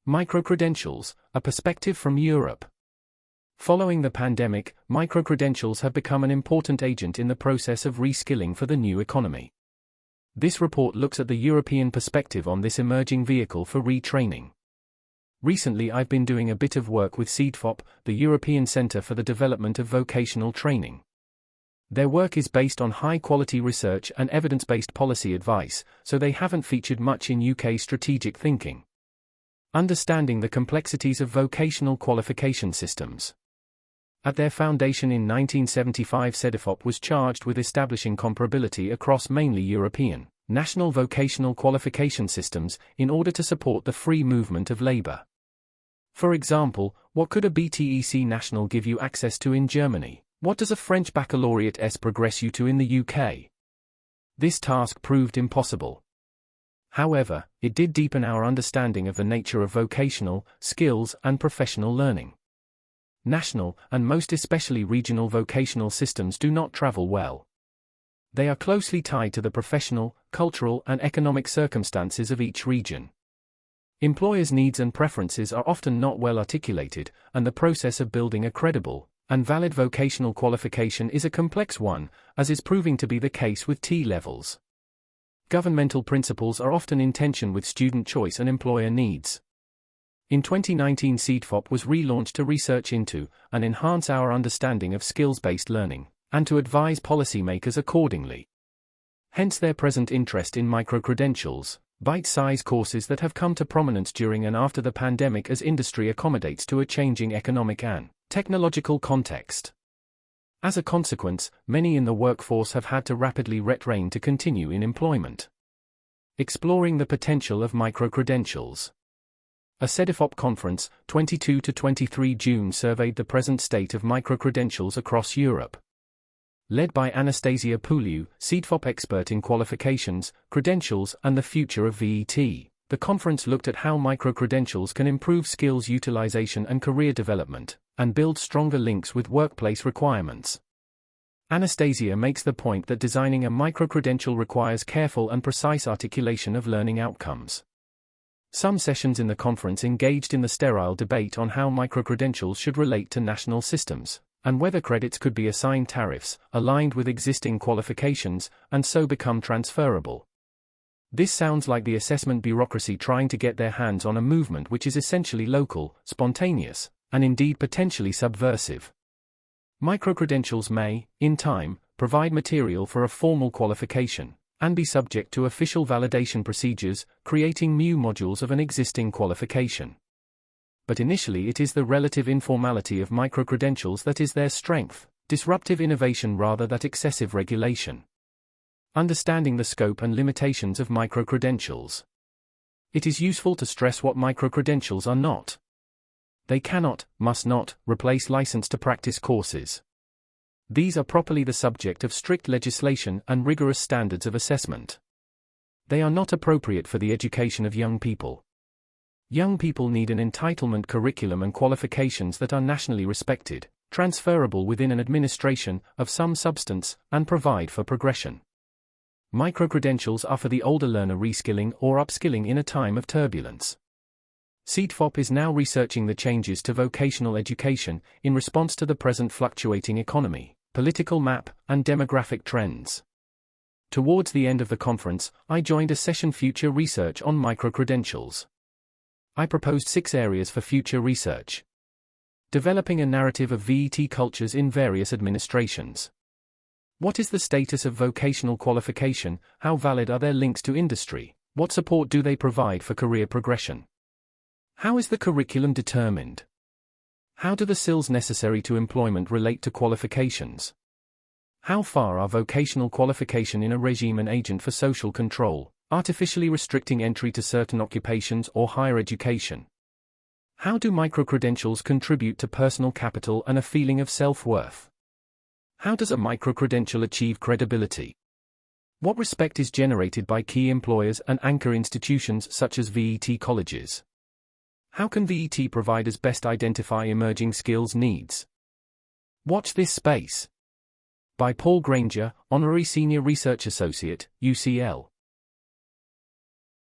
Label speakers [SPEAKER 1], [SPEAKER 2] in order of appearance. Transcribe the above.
[SPEAKER 1] Microcredentials, a perspective from Europe. Following the pandemic, microcredentials have become an important agent in the process of reskilling for the new economy. This report looks at the European perspective on this emerging vehicle for retraining. Recently I've been doing a bit of work with CEDFOP, the European Centre for the Development of Vocational Training. Their work is based on high-quality research and evidence-based policy advice, so they haven't featured much in UK strategic thinking. Understanding the complexities of vocational qualification systems. At their foundation in 1975, CEDFOP was charged with establishing comparability across mainly European, national vocational qualification systems in order to support the free movement of labour. For example, what could a BTEC national give you access to in Germany? What does a French baccalaureate S progress you to in the UK? This task proved impossible. However, it did deepen our understanding of the nature of vocational, skills and professional learning. National, and most especially regional vocational systems do not travel well. They are closely tied to the professional, cultural and economic circumstances of each region. Employers' needs and preferences are often not well articulated, and the process of building a credible and valid vocational qualification is a complex one, as is proving to be the case with T-levels. Governmental principles are often in tension with student choice and employer needs. In 2019, CEDFOP was relaunched to research into and enhance our understanding of skills-based learning, and to advise policymakers accordingly. Hence their present interest in microcredentials, bite-sized courses that have come to prominence during and after the pandemic as industry accommodates to a changing economic and technological context. As a consequence, many in the workforce have had to rapidly retrain to continue in employment. Exploring the potential of microcredentials. A CEDFOP conference, 22 to 23 June, surveyed the present state of microcredentials across Europe. Led by Anastasia Puliu, CEDFOP expert in qualifications, credentials and the future of VET, the conference looked at how microcredentials can improve skills utilization and career development, and build stronger links with workplace requirements. Anastasia makes the point that designing a microcredential requires careful and precise articulation of learning outcomes. Some sessions in the conference engaged in the sterile debate on how microcredentials should relate to national systems, and whether credits could be assigned tariffs, aligned with existing qualifications, and so become transferable. This sounds like the assessment bureaucracy trying to get their hands on a movement which is essentially local, spontaneous, and indeed potentially subversive. Microcredentials may, in time, provide material for a formal qualification, and be subject to official validation procedures, creating new modules of an existing qualification. But initially it is the relative informality of microcredentials that is their strength, disruptive innovation rather than excessive regulation. Understanding the scope and limitations of microcredentials. It is useful to stress what microcredentials are not. They cannot, must not, replace license-to-practice courses. These are properly the subject of strict legislation and rigorous standards of assessment. They are not appropriate for the education of young people. Young people need an entitlement curriculum and qualifications that are nationally respected, transferable within an administration of some substance, and provide for progression. Microcredentials are for the older learner reskilling or upskilling in a time of turbulence. CEDFOP is now researching the changes to vocational education in response to the present fluctuating economy, political map, and demographic trends. Towards the end of the conference, I joined a session Future Research on microcredentials. I proposed 6 areas for future research. Developing a narrative of VET cultures in various administrations. What is the status of vocational qualification? How valid are their links to industry? What support do they provide for career progression? How is the curriculum determined? How do the skills necessary to employment relate to qualifications? How far are vocational qualification in a regime an agent for social control, artificially restricting entry to certain occupations or higher education? How do microcredentials contribute to personal capital and a feeling of self-worth? How does a microcredential achieve credibility? What respect is generated by key employers and anchor institutions such as VET colleges? How can VET providers best identify emerging skills needs? Watch this space. By Paul Granger, Honorary Senior Research Associate, UCL.